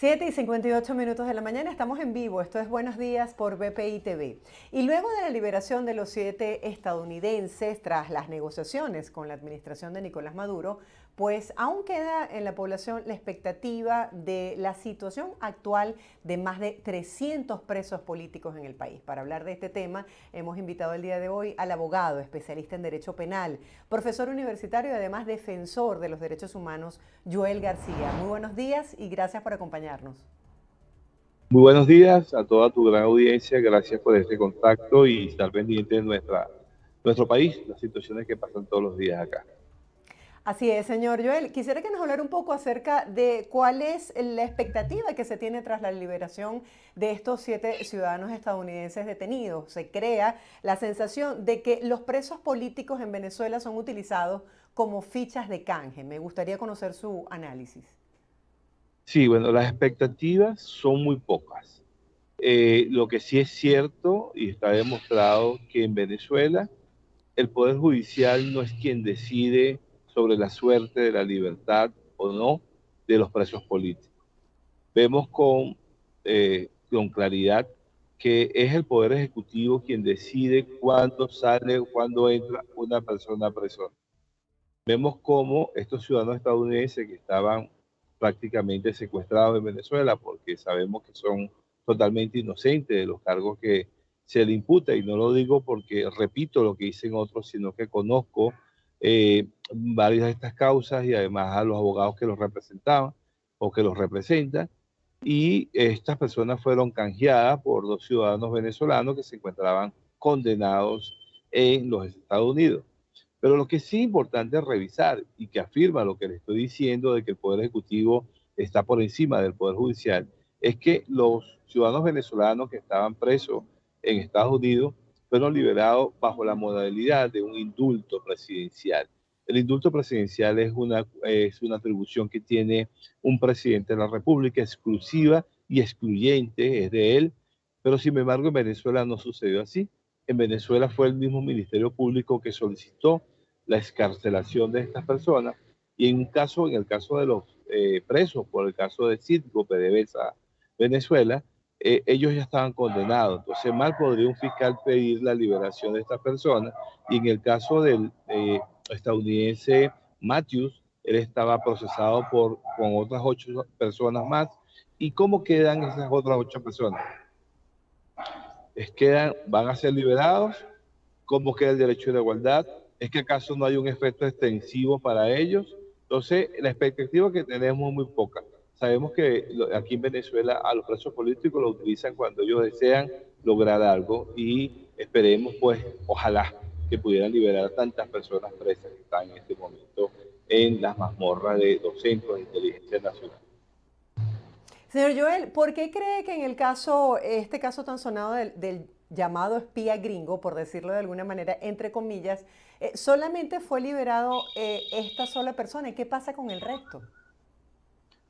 7:58 de la mañana, estamos en vivo. Esto es Buenos Días por BPI TV. Y luego de la liberación de los 7 estadounidenses tras las negociaciones con la administración de Nicolás Maduro, pues aún queda en la población la expectativa de la situación actual de más de 300 presos políticos en el país. Para hablar de este tema, hemos invitado el día de hoy al abogado, especialista en Derecho Penal, profesor universitario y además defensor de los derechos humanos, Joel García. Muy buenos días y gracias por acompañarnos. Muy buenos días a toda tu gran audiencia, gracias por este contacto y estar pendiente de nuestro país, las situaciones que pasan todos los días acá. Así es, señor Joel. Quisiera que nos hablara un poco acerca de cuál es la expectativa que se tiene tras la liberación de estos 7 ciudadanos estadounidenses detenidos. Se crea la sensación de que los presos políticos en Venezuela son utilizados como fichas de canje. Me gustaría conocer su análisis. Sí, bueno, las expectativas son muy pocas. Lo que sí es cierto y está demostrado que en Venezuela el Poder Judicial no es quien decide sobre la suerte de la libertad o no de los presos políticos. Vemos con claridad que es el Poder Ejecutivo quien decide cuándo sale, cuándo entra una persona a prisión. Vemos cómo estos ciudadanos estadounidenses que estaban prácticamente secuestrados en Venezuela, porque sabemos que son totalmente inocentes de los cargos que se le imputa, y no lo digo porque repito lo que dicen otros, sino que conozco varias de estas causas y además a los abogados que los representaban o que los representan, y estas personas fueron canjeadas por 2 ciudadanos venezolanos que se encontraban condenados en los Estados Unidos. Pero lo que sí es importante revisar y que afirma lo que le estoy diciendo de que el Poder Ejecutivo está por encima del Poder Judicial, es que los ciudadanos venezolanos que estaban presos en Estados Unidos fueron liberados bajo la modalidad de un indulto presidencial. El indulto presidencial es una atribución que tiene un presidente de la República exclusiva y excluyente, es de él, pero sin embargo en Venezuela no sucedió así. En Venezuela fue el mismo Ministerio Público que solicitó la excarcelación de estas personas, y en el caso de los presos, por el caso de Citgo, PDVSA, Venezuela, ellos ya estaban condenados. Entonces, mal podría un fiscal pedir la liberación de estas personas, y en el caso del estadounidense Matthews, él estaba procesado con otras 8 personas más. ¿Y cómo quedan esas otras 8 personas? Van a ser liberados. ¿Cómo queda el derecho de igualdad? ¿Es que acaso no hay un efecto extensivo para ellos? Entonces, la expectativa que tenemos es muy poca. Sabemos que aquí en Venezuela a los presos políticos lo utilizan cuando ellos desean lograr algo, y esperemos, pues, ojalá que pudieran liberar a tantas personas presas que están en este momento en las mazmorras de los centros de inteligencia nacional. Señor Joel, ¿por qué cree que en el caso, este caso tan sonado del llamado espía gringo, por decirlo de alguna manera, entre comillas, solamente fue liberado esta sola persona? ¿Y qué pasa con el resto?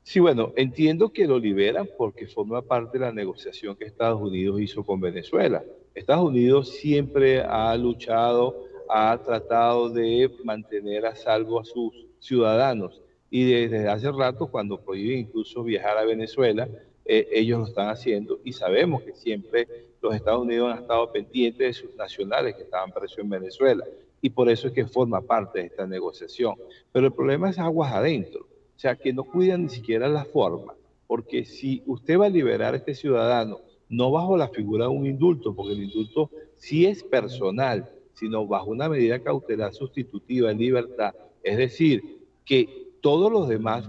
Sí, bueno, entiendo que lo liberan porque forma parte de la negociación que Estados Unidos hizo con Venezuela. Estados Unidos siempre ha luchado, ha tratado de mantener a salvo a sus ciudadanos, y desde hace rato, cuando prohíben incluso viajar a Venezuela, ellos lo están haciendo, y sabemos que siempre los Estados Unidos han estado pendientes de sus nacionales que estaban presos en Venezuela, y por eso es que forma parte de esta negociación. Pero el problema es aguas adentro. O sea, que no cuidan ni siquiera la forma, porque si usted va a liberar a este ciudadano, no bajo la figura de un indulto, porque el indulto sí es personal, sino bajo una medida cautelar sustitutiva en libertad, es decir, que todos los demás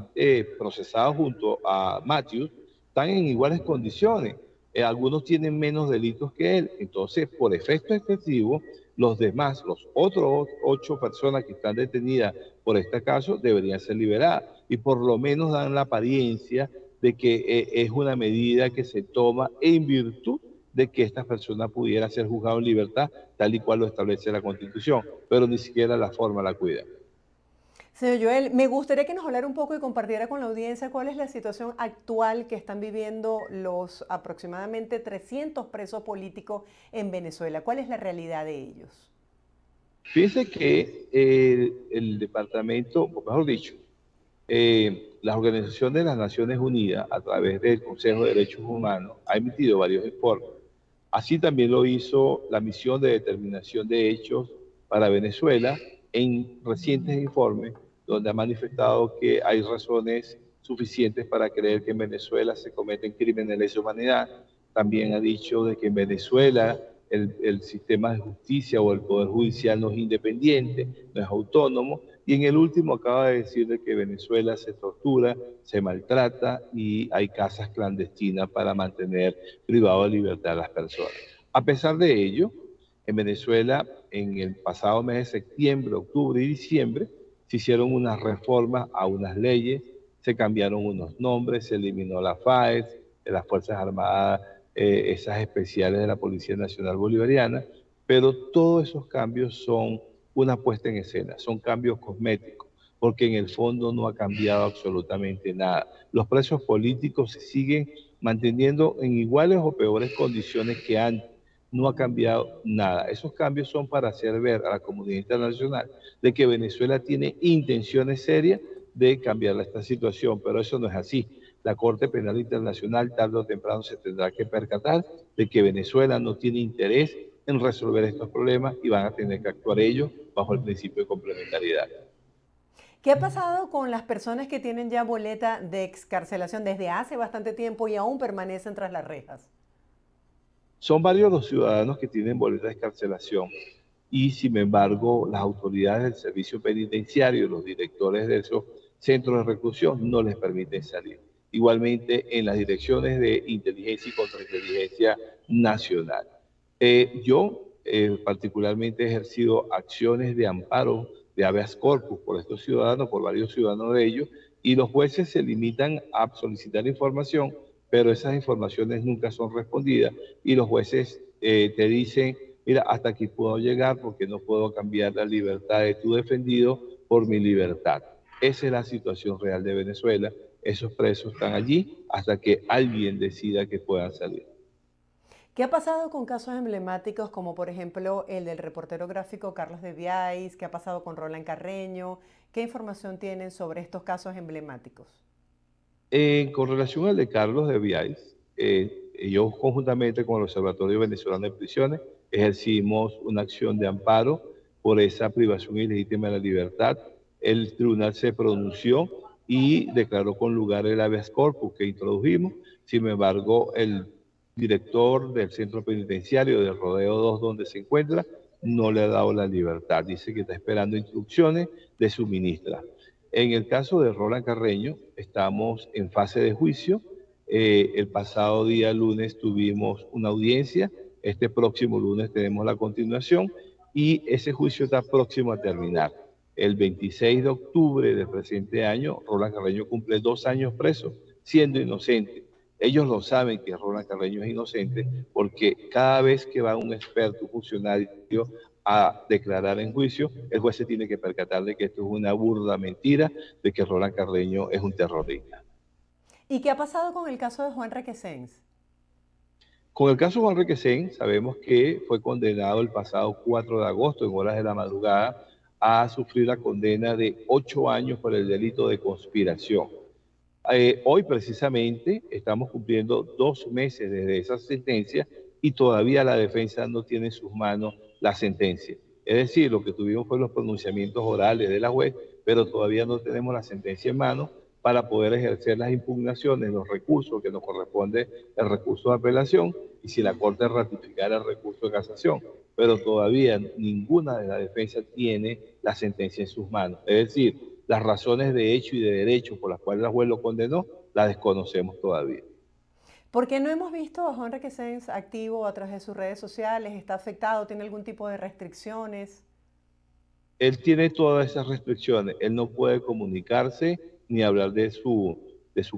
procesados junto a Matthews están en iguales condiciones. Algunos tienen menos delitos que él, entonces por efecto excesivo, los demás, los otros 8 personas que están detenidas por este caso, deberían ser liberadas, y por lo menos dan la apariencia de que es una medida que se toma en virtud de que esta persona pudiera ser juzgada en libertad, tal y cual lo establece la Constitución, pero ni siquiera la forma la cuida. Señor Joel, me gustaría que nos hablara un poco y compartiera con la audiencia cuál es la situación actual que están viviendo los aproximadamente 300 presos políticos en Venezuela. ¿Cuál es la realidad de ellos? Fíjense que el departamento, o mejor dicho, La Organización de las Naciones Unidas, a través del Consejo de Derechos Humanos, ha emitido varios informes. Así también lo hizo la Misión de Determinación de Hechos para Venezuela en recientes informes, donde ha manifestado que hay razones suficientes para creer que en Venezuela se cometen crímenes de lesa humanidad. También ha dicho de que en Venezuela el sistema de justicia o el poder judicial no es independiente, no es autónomo. Y en el último acaba de decir de que Venezuela se tortura, se maltrata y hay casas clandestinas para mantener privado de libertad a las personas. A pesar de ello, en Venezuela, en el pasado mes de septiembre, octubre y diciembre, se hicieron unas reformas a unas leyes, se cambiaron unos nombres, se eliminó la FAES, de las Fuerzas Armadas, esas especiales de la Policía Nacional Bolivariana, pero todos esos cambios son una puesta en escena, son cambios cosméticos, porque en el fondo no ha cambiado absolutamente nada. Los presos políticos se siguen manteniendo en iguales o peores condiciones que antes. No ha cambiado nada. Esos cambios son para hacer ver a la comunidad internacional de que Venezuela tiene intenciones serias de cambiar esta situación, pero eso no es así. La Corte Penal Internacional tarde o temprano se tendrá que percatar de que Venezuela no tiene interés en resolver estos problemas y van a tener que actuar ellos bajo el principio de complementariedad. ¿Qué ha pasado con las personas que tienen ya boleta de excarcelación desde hace bastante tiempo y aún permanecen tras las rejas? Son varios los ciudadanos que tienen boleta de excarcelación y, sin embargo, las autoridades del servicio penitenciario, los directores de esos centros de reclusión, no les permiten salir. Igualmente en las direcciones de inteligencia y contrainteligencia nacional. Yo particularmente he ejercido acciones de amparo de habeas corpus por estos ciudadanos, por varios ciudadanos de ellos, y los jueces se limitan a solicitar información, pero esas informaciones nunca son respondidas y los jueces te dicen, mira, hasta aquí puedo llegar porque no puedo cambiar la libertad de tu defendido por mi libertad. Esa es la situación real de Venezuela. Esos presos están allí hasta que alguien decida que puedan salir. ¿Qué ha pasado con casos emblemáticos como por ejemplo el del reportero gráfico Carlos de Biais? ¿Qué ha pasado con Roland Carreño? ¿Qué información tienen sobre estos casos emblemáticos? Con relación al de Carlos de Biais, yo conjuntamente con el Observatorio Venezolano de Prisiones ejercimos una acción de amparo por esa privación ilegítima de la libertad. El tribunal se pronunció y declaró con lugar el habeas corpus que introdujimos. Sin embargo, el director del centro penitenciario del Rodeo 2, donde se encuentra, no le ha dado la libertad. Dice que está esperando instrucciones de su ministra. En el caso de Roland Carreño, estamos en fase de juicio. El pasado día lunes tuvimos una audiencia. Este próximo lunes tenemos la continuación y ese juicio está próximo a terminar. El 26 de octubre del presente año, Roland Carreño cumple 2 años preso, siendo inocente. Ellos lo saben que Roland Carreño es inocente porque cada vez que va un experto, un funcionario a declarar en juicio, el juez se tiene que percatar de que esto es una burda mentira, de que Roland Carreño es un terrorista. ¿Y qué ha pasado con el caso de Juan Requesens? Con el caso Juan Requesén, sabemos que fue condenado el pasado 4 de agosto, en horas de la madrugada, a sufrir la condena de 8 años por el delito de conspiración. Hoy precisamente estamos cumpliendo 2 meses desde esa sentencia y todavía la defensa no tiene en sus manos la sentencia. Es decir, lo que tuvimos fue los pronunciamientos orales de la juez, pero todavía no tenemos la sentencia en mano para poder ejercer las impugnaciones, los recursos que nos corresponde, el recurso de apelación y si la Corte ratificara el recurso de casación. Pero todavía ninguna de las defensas tiene la sentencia en sus manos. Es decir, las razones de hecho y de derecho por las cuales la juez lo condenó, las desconocemos todavía. ¿Por qué no hemos visto a Juan Requesens activo a través de sus redes sociales? ¿Está afectado? ¿Tiene algún tipo de restricciones? Él tiene todas esas restricciones, él no puede comunicarse ni hablar de su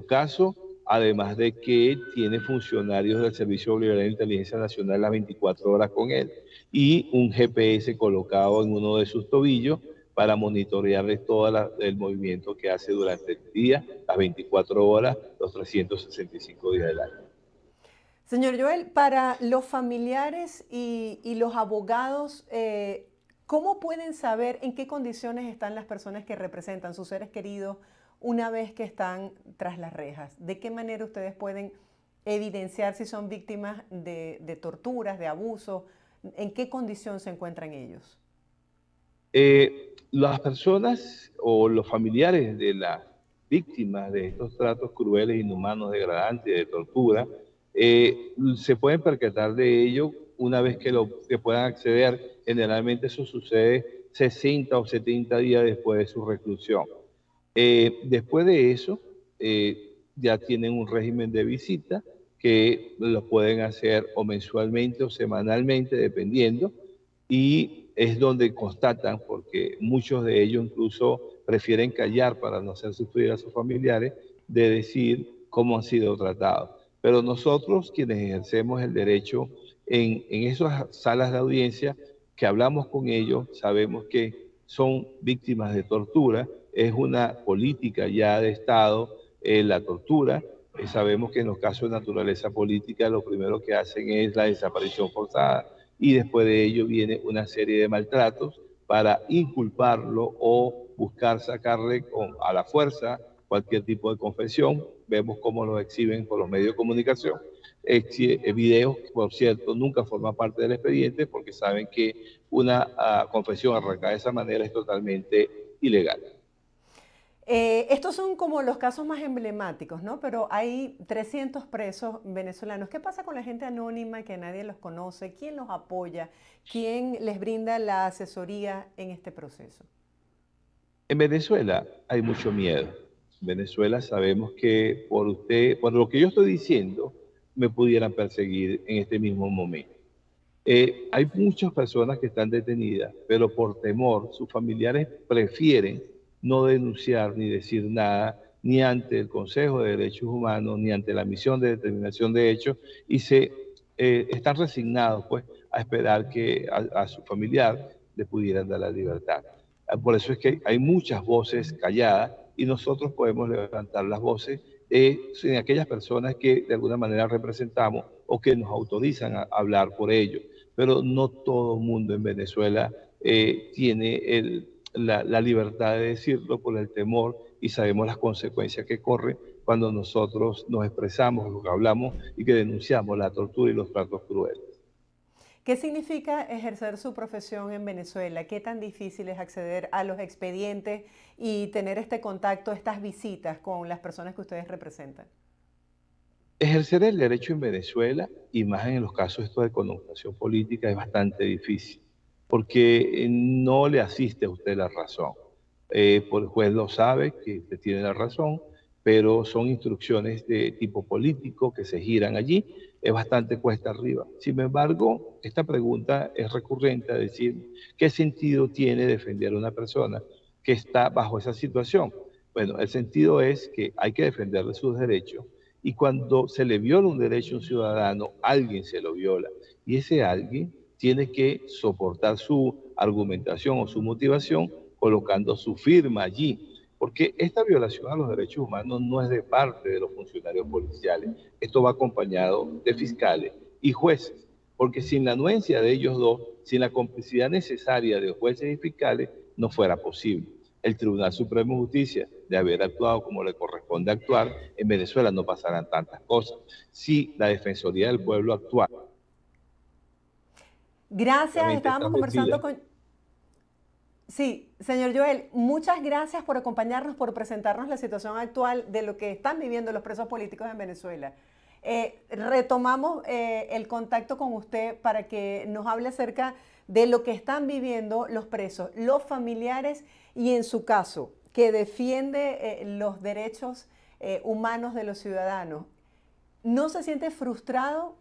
caso, además de que tiene funcionarios del Servicio Bolivariano de Inteligencia Nacional las 24 horas con él y un GPS colocado en uno de sus tobillos para monitorearle todo el movimiento que hace durante el día, las 24 horas, los 365 días del año. Señor Joel, para los familiares y los abogados, ¿cómo pueden saber en qué condiciones están las personas que representan sus seres queridos una vez que están tras las rejas? ¿De qué manera ustedes pueden evidenciar si son víctimas de torturas, de abusos? ¿En qué condición se encuentran ellos? Las personas o los familiares de las víctimas de estos tratos crueles, inhumanos, degradantes, de tortura, se pueden percatar de ello una vez que puedan acceder. Generalmente eso sucede 60 o 70 días después de su reclusión. Después de eso, ya tienen un régimen de visita que lo pueden hacer o mensualmente o semanalmente, dependiendo, y es donde constatan, porque muchos de ellos incluso prefieren callar para no hacer sufrir a sus familiares, de decir cómo han sido tratados. Pero nosotros, quienes ejercemos el derecho en esas salas de audiencia, que hablamos con ellos, sabemos que son víctimas de tortura, es una política ya de Estado, la tortura. Sabemos que en los casos de naturaleza política lo primero que hacen es la desaparición forzada, y después de ello viene una serie de maltratos para inculparlo o buscar sacarle a la fuerza cualquier tipo de confesión. Vemos cómo lo exhiben por los medios de comunicación. Videos, por cierto, nunca forman parte del expediente porque saben que una confesión arrancada de esa manera es totalmente ilegal. Estos son como los casos más emblemáticos, ¿no? Pero hay 300 presos venezolanos. ¿Qué pasa con la gente anónima que nadie los conoce? ¿Quién los apoya? ¿Quién les brinda la asesoría en este proceso? En Venezuela hay mucho miedo. En Venezuela sabemos que por lo que yo estoy diciendo, me pudieran perseguir en este mismo momento. Hay muchas personas que están detenidas, pero por temor, sus familiares prefieren no denunciar ni decir nada, ni ante el Consejo de Derechos Humanos, ni ante la Misión de Determinación de Hechos, y están resignados, pues, a esperar que a su familiar le pudieran dar la libertad. Por eso es que hay muchas voces calladas y nosotros podemos levantar las voces en aquellas personas que de alguna manera representamos o que nos autorizan a hablar por ello. Pero no todo el mundo en Venezuela tiene la libertad de decirlo por el temor, y sabemos las consecuencias que corren cuando nosotros nos expresamos, lo que hablamos y que denunciamos la tortura y los tratos crueles. ¿Qué significa ejercer su profesión en Venezuela? ¿Qué tan difícil es acceder a los expedientes y tener este contacto, estas visitas con las personas que ustedes representan? Ejercer el derecho en Venezuela, y más en los casos estos de connotación política, es bastante difícil, porque no le asiste a usted la razón. Por el juez lo sabe, que usted tiene la razón, pero son instrucciones de tipo político que se giran allí, es bastante cuesta arriba. Sin embargo, esta pregunta es recurrente, a decir, ¿qué sentido tiene defender a una persona que está bajo esa situación? Bueno, el sentido es que hay que defenderle sus derechos, y cuando se le viola un derecho a un ciudadano, alguien se lo viola. Y ese alguien tiene que soportar su argumentación o su motivación colocando su firma allí. Porque esta violación a los derechos humanos no es de parte de los funcionarios policiales. Esto va acompañado de fiscales y jueces. Porque sin la anuencia de ellos dos, sin la complicidad necesaria de jueces y fiscales, no fuera posible. El Tribunal Supremo de Justicia, de haber actuado como le corresponde actuar, en Venezuela no pasarán tantas cosas. Si la Defensoría del Pueblo actuara, Gracias, obviamente estas estábamos conversando medidas. con... Sí, señor Joel, muchas gracias por acompañarnos, por presentarnos la situación actual de lo que están viviendo los presos políticos en Venezuela. Retomamos el contacto con usted para que nos hable acerca de lo que están viviendo los presos, los familiares y en su caso, que defiende los derechos humanos de los ciudadanos. ¿No se siente frustrado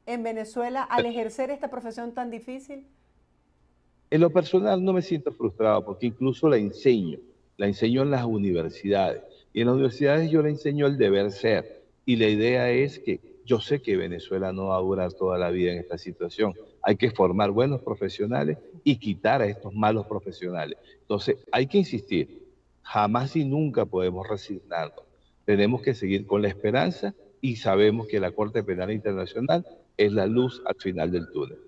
en Venezuela al ejercer esta profesión tan difícil? En lo personal no me siento frustrado porque incluso la enseño en las universidades. Y en las universidades yo le enseño el deber ser. Y la idea es que yo sé que Venezuela no va a durar toda la vida en esta situación. Hay que formar buenos profesionales y quitar a estos malos profesionales. Entonces hay que insistir. Jamás y nunca podemos resignarnos. Tenemos que seguir con la esperanza, y sabemos que la Corte Penal Internacional es la luz al final del túnel.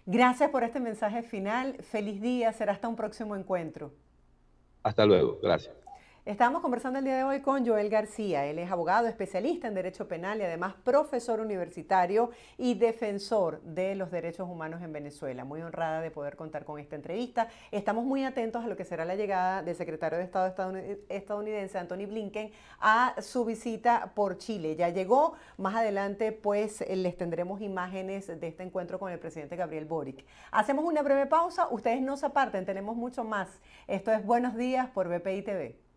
Gracias por este mensaje final. Feliz día. Será hasta un próximo encuentro. Hasta luego. Gracias. Estamos conversando el día de hoy con Joel García. Él es abogado, especialista en Derecho Penal y además profesor universitario y defensor de los derechos humanos en Venezuela. Muy honrada de poder contar con esta entrevista. Estamos muy atentos a lo que será la llegada del secretario de Estado estadounidense, Anthony Blinken, a su visita por Chile. Ya llegó. Más adelante, pues, les tendremos imágenes de este encuentro con el presidente Gabriel Boric. Hacemos una breve pausa. Ustedes no se aparten, tenemos mucho más. Esto es Buenos Días por BPI TV.